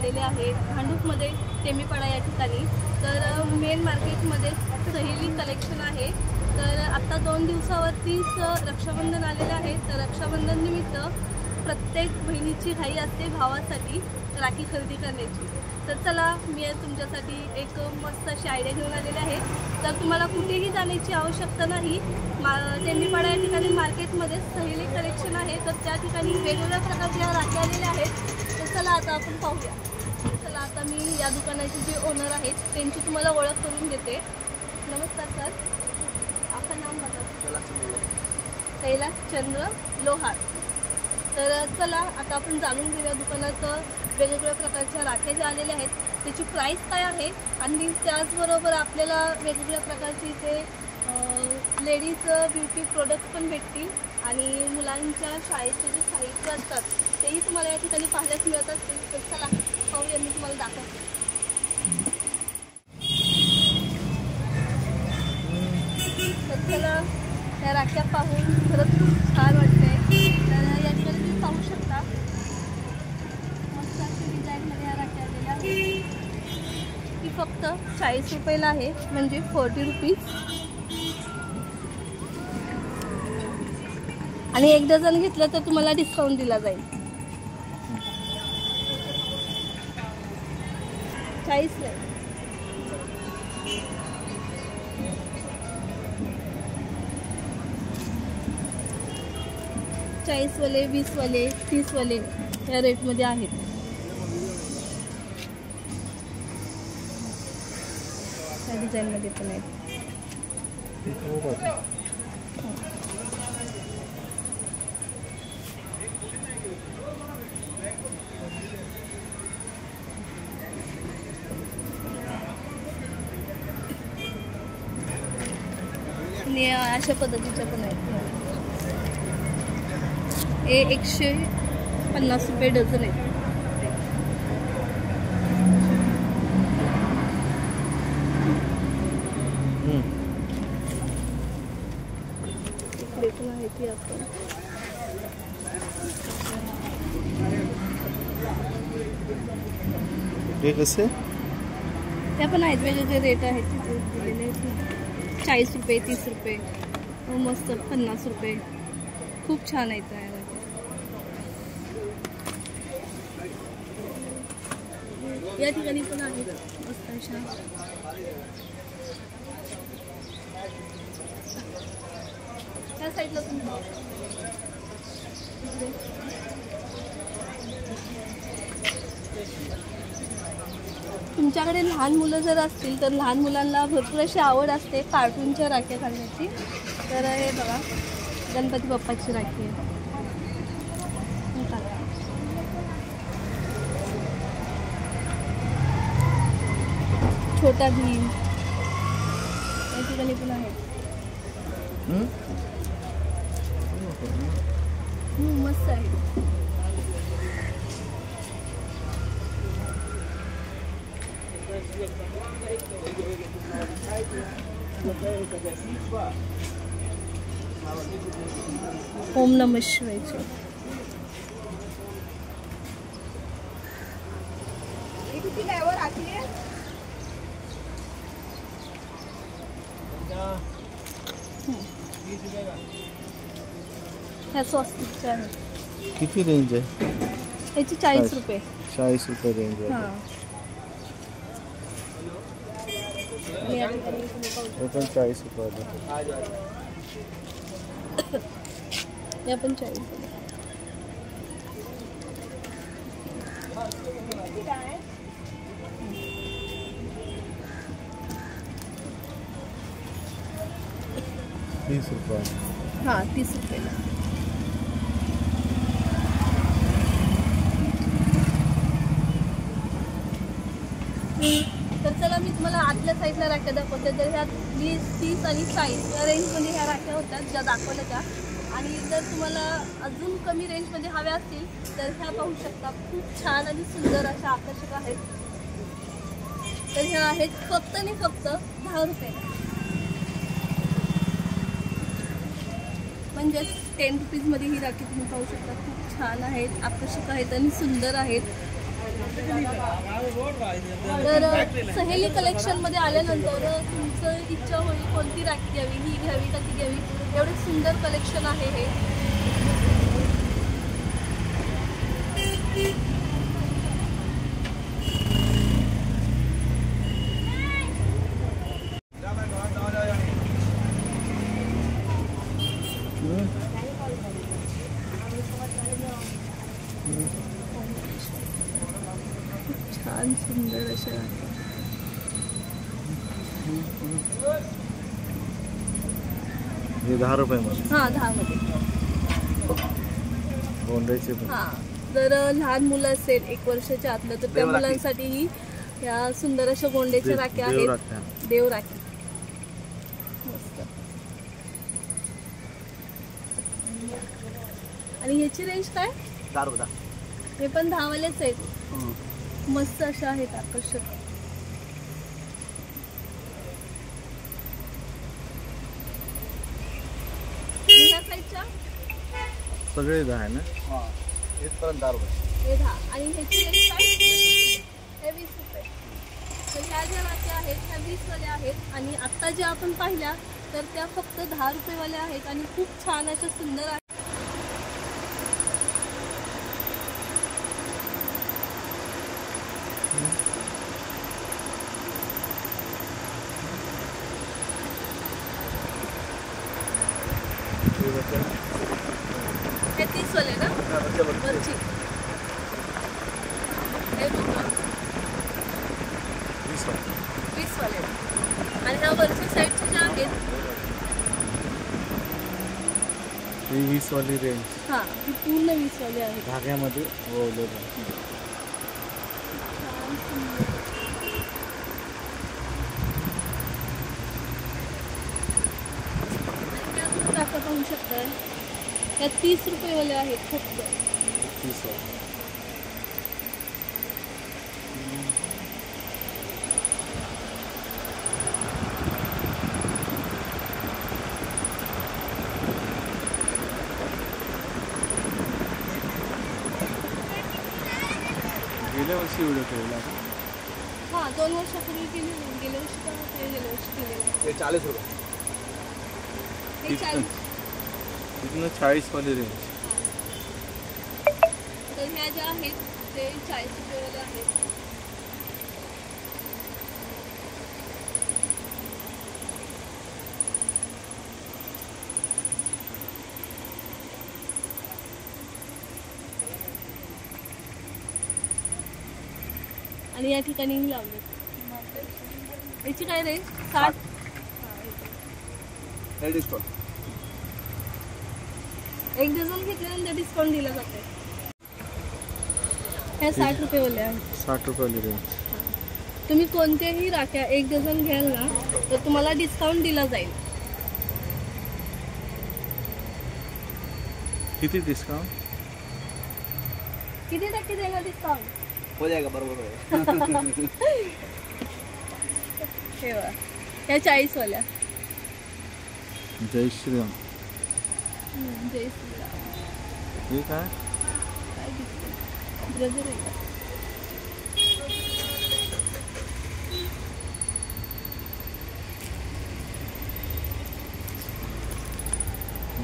आलेले आहेत भांडूपमध्ये टेमीपाडा या ठिकाणी। तर मेन मार्केटमध्ये सहेली कलेक्शन आहे। तर आता 2 दिवसावरतीच रक्षाबंधन आलेलं आहे। तर रक्षाबंधन निमित्त प्रत्येक बहिणीची घाई असते भावासाठी राखी खरेदी करण्याची। तर चला मी तुमच्यासाठी एक मस्त अशी आयडिया घेऊन आलेली आहे। तर तुम्हाला कुठेही जाण्याची आवश्यकता नाही। टेंबीपाडा या ठिकाणी मार्केटमध्ये सहेली कलेक्शन आहे। तर त्या ठिकाणी वेगवेगळ्या प्रकारच्या राखी आलेल्या आहेत। तर चला आता आपण पाहूया। चला आता मी या दुकानाचे जे ओनर आहेत त्यांची तुम्हाला ओळख करून देते। नमस्कार सर, आपलं नाम बघा। कैलास चंद्र लोहार। तर चला आता आपण जाणून घेऊया दुकानात वेगवेगळ्या प्रकारच्या राख्या ज्या आलेल्या आहेत त्याची प्राइस काय आहे आणि त्याचबरोबर आपल्याला वेगवेगळ्या प्रकारचे इथे लेडीज ब्युटी प्रोडक्ट्स पण भेटतील आणि मुलांच्या शाळेचे जे साहित्य असतात तेही तुम्हाला या ठिकाणी पाहायला मिळत असतील। तर चला पाहूया, मी तुम्हाला दाखवते। तर चला त्या राख्या पाहून खरंच खूप छान वाटते। तर या ठिकाणी तुम्ही पाहू शकता मस्त अशी डिझाईनमध्ये या राख्या आलेल्या आहेत। ही फक्त 40 रुपयाला आहे, म्हणजे 40 रुपीज। आणि 1 डझन घेतलं तर तुम्हाला डिस्काउंट दिला जाईल। 40 नाही, 40 वाले, 20 वाले, 30 वाले या रेटमध्ये आहेत। या डिझाईनमध्ये पण आहेत। आणि अशा पद्धतीच्या पण आहेत। हे 150 रुपये डझन आहेत। इकडे पण आहे ती आपण हे कसे त्या पण आहेत, वेगवेगळे रेट आहेत तिथे दिलेले आहेत। 40 रुपये, 30 रुपये, मस्त 50 रुपये, खूप छान आहेत। या ठिकाणी पण आहेत मस्त अशा। त्या साईडला तुम्ही तुमच्याकडे लहान मुलं जर असतील तर लहान मुलांना भरपूर अशी आवड असते कार्टूनच्या राख्या घालण्याची। तर हे बघा गणपती बाप्पाची राखी आहे। छोटा भीम या ठिकाणी पण आहेत। मस्त आहे। ओम नमः शिवायचे ह्या स्वस्तिकच्या आहेत। किती रेंज आहे याची? 40 रुपये। 40 रुपये रेंज आहे। हां, हे पण 40 रुपये। या पण 40 रुपये। 30 रुपये। हां, 30 रुपयाला। तर चला मी तुम्हाला आतल्या साईडला राख्या दाखवते। तर ह्या 20, 30 आणि 40 या रेंजमध्ये ह्या राख्या होत्या ज्या दाखवल्या त्या। आणि जर तुम्हाला अजून कमी रेंजमध्ये हव्या असतील तर ह्या पाहू शकता, खूप छान आणि सुंदर अशा आकर्षक आहेत। तर ह्या आहेत फक्त आणि फक्त 10 रुपये, म्हणजेच 10 रुपीजमध्ये ही राखी तुम्ही पाहू शकता। खूप छान आहेत, आकर्षक आहेत आणि सुंदर आहेत। तर सहेली कलेक्शन मध्ये आल्यानंतर तुमचं इच्छा होईल कोणती राखी घ्यावी, ही घ्यावी का ती घ्यावी. एवढे सुंदर कलेक्शन आहे हे. छान सुंदर अशा राख्या. हे 10 रुपयामध्ये. हा 10 मध्ये. गोंड्याचे पण. हा जर लहान मुलं असेल 1 वर्षाच्या आतलं तर त्या मुलांसाठीही या सुंदर अशा गोंड्याच्या राख्या आहेत. देव राखी मस्त. आणि ह्याची रेंज काय? 10 रुपये. हे पण 10 वालेच आहेत. मस्त अशा आहेत आकर्षक. ह्या साईडच्या सगळे 10 आहे ना. इथपर्यंत 10 रुपये. हे 10. आणि ह्याची रेंज काय? हे 20 रुपये. तर ह्या ज्या राख्या आहेत ह्या 20 वाल्या आहेत. आणि आत्ता ज्या आपण पाहिल्या तर त्या फक्त 10 रुपयेवाल्या आहेत आणि खूप छान अशा सुंदर आहेत. हे 30 वाले ना वरची. हे बघा 20 वाले. आणि ह्या वरच्या साईडच्या ज्या आहेत ही 20 वाली रेंज. हा ही पूर्ण 20 वाले आहेत. धाग्यामध्ये ओवलेलं. राख्या पाहू शकताय या 30 रुपयेवाल्या आहेत फक्त. 30 वाली. गेल्या वर्षी व्हिडिओ ठेवला का? हा 2 वर्षापूर्वी गेल्या वर्षी पण गेल्या वर्षी केलेलं. हे 40 रुपये. हे 40. इथनं 40 वाली रेंज. तर ह्या ज्या आहेत ते 40 रुपयेवाल्या आहेत. आणि या ठिकाणीही लावले. याची काय रेंज? 60. हे डिस्काउंट. 1 डझन घेतल्यानंतर डिस्काउंट दिला जाते. ह्या 60 रुपयेवाल्या आहेत. 60 रुपयाली रेंज. तुम्ही कोणत्याही राख्या 1 डझन घ्याल ना तर तुम्हाला डिस्काउंट दिला जाईल. किती डिस्काउंट? किती टक्के देणार डिस्काउंट? हो जाएगा बरोबर आहे. हे बघा ह्या 40 वाल्या. जय श्रीराम. जय श्रीराम. हे काय? काय दिसतंय? ब्रदर आहे का?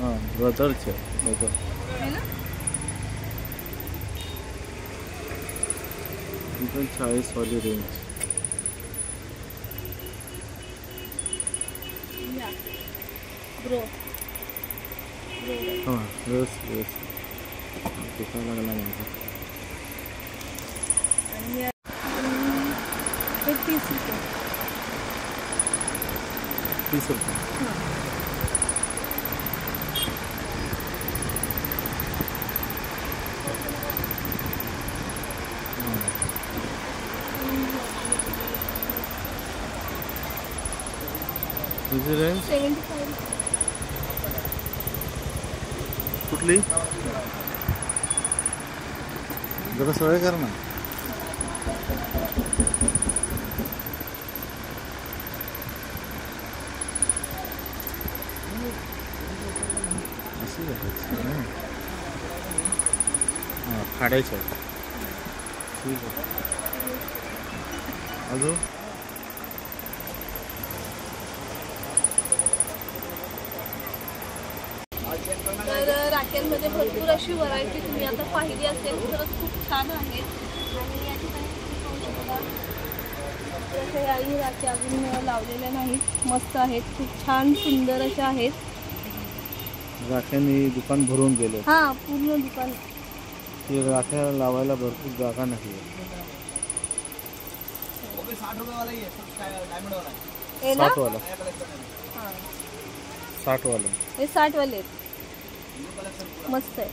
हां ब्रदरचे. ब्रदर है ना? इथं 40 वाली रेंज. या ब्रो. हां व्यवस्थित व्यवस्थित दुखायला लागला माझा. आणि हे 30 रुपये. 30 रुपये. हां तुझी रेंज 75 रुपये. कुठली? जरा सवय कर ना. अशी हां खाडायचं. ठीक आहे. अजून तर राख्यांमध्ये भरपूर अशी व्हरायटी तुम्ही आता पाहिली असेल. खरंच खूप छान आहे. आणि या ठिकाणी तुम्ही पाहू शकता अशा याही राख्या अजून लावलेल्या नाहीत. मस्त आहेत, खूप छान सुंदर अशा आहेत. राख्याने दुकान भरून गेले. हां, पूर्ण दुकान. ते राख्या लावायला भरपूर जागा नाही. वो भी 60 रुपए वाला ही है, सब डायमंड वाला है। हे ना 60 वाला. नया कलेक्शन है, हां, 60 वाला. हे 60 वाले आहेत. न्यू कलेक्शन पूरा। मस्त आहे.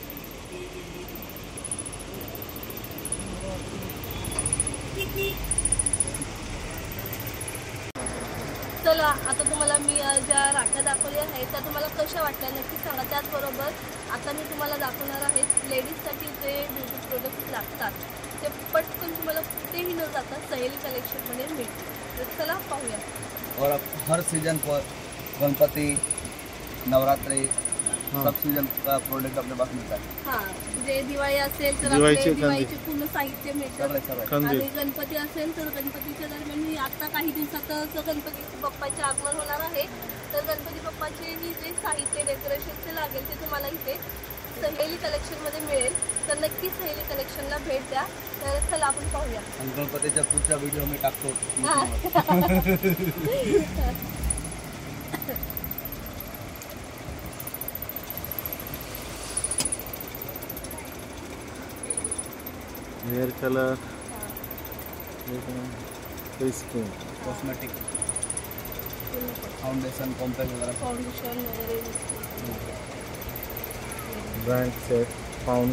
चला आता तुम्हाला मी ज्या राख्या दाखवल्या आहेत त्या तुम्हाला कशा वाटल्या नक्की सांगा. त्याचबरोबर आता मी तुम्हाला दाखवणार आहे लेडीजसाठी जे ब्युटी प्रोडक्ट्स लागतात ते पटकन तुम्हाला कुठेही न जाता सहेली कलेक्शनमध्ये मिळतील. तर चला पाहूया. और अब हर सीजन पर गणपति, नवरात्रि, हाँ। सब सीजन का प्रोडक्ट अपने पास मिलता है। हां, जे दिवाळी असेल तर दिवाळीचे आपले कंदील. दिवाळीचे पूर्ण साहित्य मिळतं. सगळे कंदील. आणि गणपती असेल तर गणपतीच्या दरम्यान मी आता काही दिवसातच गणपती बाप्पाचे आगमन होणार आहे. तर गणपती बाप्पाचे जे साहित्य डेकोरेशनचे लागेल ते तुम्हाला इथे सहेली कलेक्शनमध्ये मिळेल. तर नक्की सहेली कलेक्शनला भेट द्या. तर चला आपण पाहूया. आणि गणपतीच्या पुढच्या व्हिडिओ मी टाकतो। Hair colour, face cream, cosmetic, foundation, compact वगैरह। फाउंडेशन वगैरे ब्रँड सेट, पाऊंड,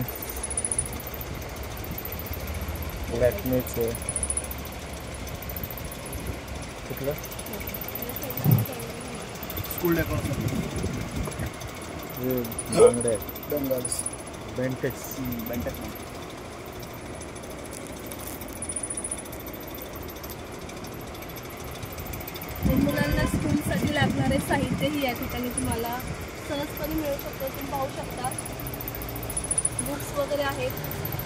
लॅक्मेचे. कुठलं स्कूल डेकोरेशन, हे बांगडे, बंगल्स, बेंटेक्स. बेंटेक्स। मुलांना स्कूलसाठी लागणारे साहित्यही या ठिकाणी तुम्हाला सहजपणे मिळू शकतं. तुम्ही पाहू शकता बुक्स वगैरे आहेत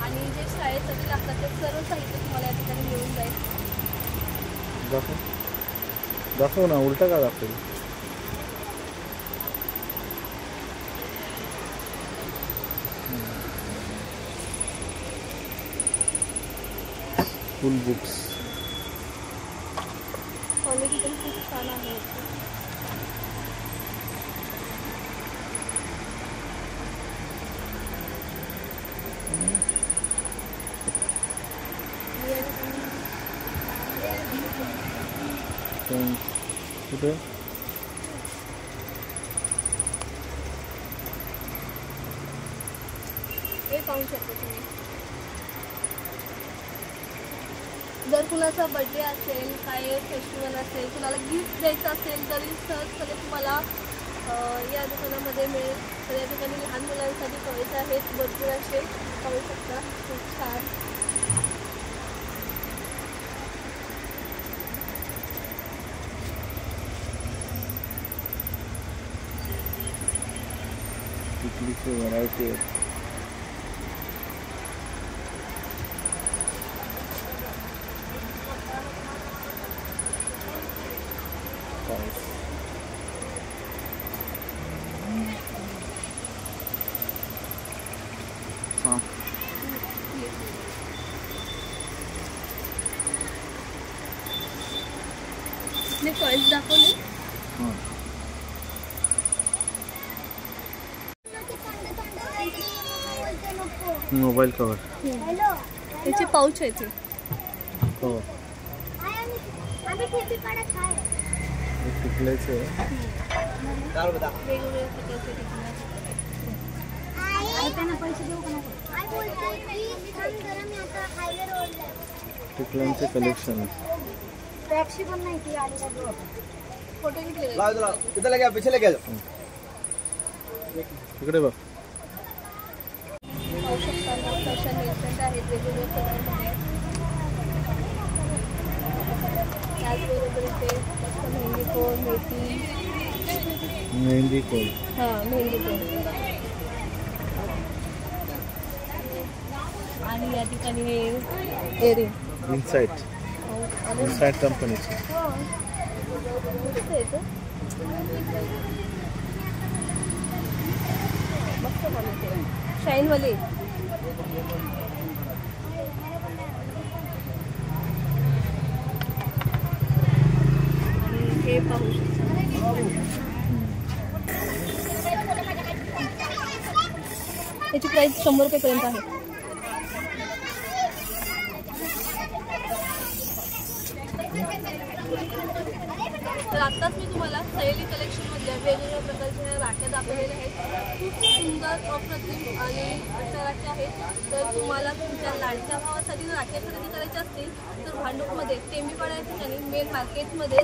आणि जे शाळेसाठी लागतात ते सर्व साहित्य तुम्हाला या ठिकाणी मिळून जाईल. दाखव ना, उलटा का दाखवली? फुल बुक्स. क्वालिटी पण खूप छान आहे. कुठे हे पाहू शकता तुम्ही. जर कुणाचा बर्थडे असेल, काय फेस्टिवल असेल, कुणाला गिफ्ट द्यायचं असेल तरी सहजपणे तुम्हाला या दुकानामध्ये मिळेल. तर या ठिकाणी लहान मुलांसाठी टॉयज आहेत भरपूर असे पाहू शकता. खूप छान. टिकलीची व्हरायटी आहे. हां, मी टॉयज दाखवले. हां. Mobile cover. त्याचे पाऊच आहे ते. कवर टिकल्याचे दारू बता। वेगवेगळे प्रकारचे टिकले. टिकल्यांचे कलेक्शन. फोटो घेतले. लाओ इधर, इधर लेके आओ, पीछे लेके आ जाओ। इकडे बघ. पाहू शकता मस्त अशा नेलपेंट आहेत वेगवेगळ्या कलरमध्ये. त्याचबरोबर इथे मस्त मेहंदी कोण, मेथी. मेहंदी कोण. हां, मेहंदी कोण. आणि आणि या ठिकाणी हे इयरिंग इनसाइट कंपनीची. शाईनवाले आणि हे पाहू शकता याची प्राइस 100 रुपयेपर्यंत आहे. तर आत्ताच मी तुम्हाला सहेली कलेक्शनमधल्या वेगवेगळ्या प्रकारच्या राख्या दाखवलेल्या आहेत. खूप सुंदर अप्रतिम आणि अशा राख्या आहेत. तर तुम्हाला तुमच्या लाडक्या भावासाठी जर राख्या खरेदी करायच्या असतील तर भांडूपमध्ये टेंबीपाडा या ठिकाणी मेन मार्केटमध्ये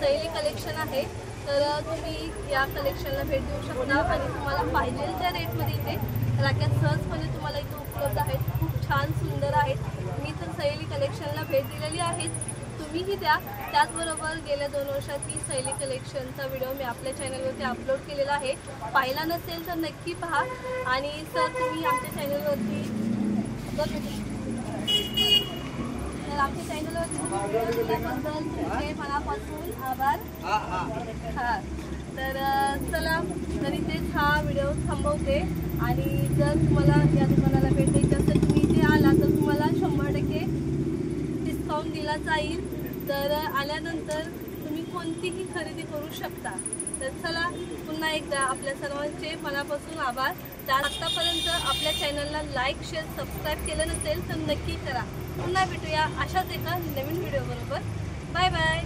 सहेली कलेक्शन आहे. तर तुम्ही या कलेक्शनला भेट देऊ शकता आणि तुम्हाला पाहिजे त्या रेटमध्ये इथे राख्या सहजपणे तुम्हाला इथे उपलब्ध आहेत. खूप छान सुंदर आहेत. मी तर सहेली कलेक्शनला भेट दिलेली आहे, तुम्हीही द्या. त्याचबरोबर गेल्या 2 वर्षात ही सहेली कलेक्शनचा व्हिडिओ मी आपल्या चॅनलवरती अपलोड केलेला आहे. पाहिला नसेल तर नक्की पहा. आणि सर तुम्ही आमच्या चॅनलवरती आमच्या चॅनलवरती दिल्याबद्दल तुमचे मनापासून आभार. हां तर चला तर इथेच हा व्हिडिओ थांबवते. आणि जर तुम्हाला या दुकानाला भेट द्यायची असेल तुम्ही इथे आला तर तुम्हाला 100% डिस्काउंट दिला जाईल. तर आल्यानंतर तुम्ही कोणतीही खरेदी करू शकता. तर चला पुन्हा एकदा आपल्या सर्वांचे मनापासून आभार. तर आत्तापर्यंत आपल्या चॅनलला लाईक शेअर सबस्क्राईब केलं नसेल तर नक्की करा. पुन्हा भेटूया अशाच एका नवीन व्हिडिओबरोबर. Bye bye.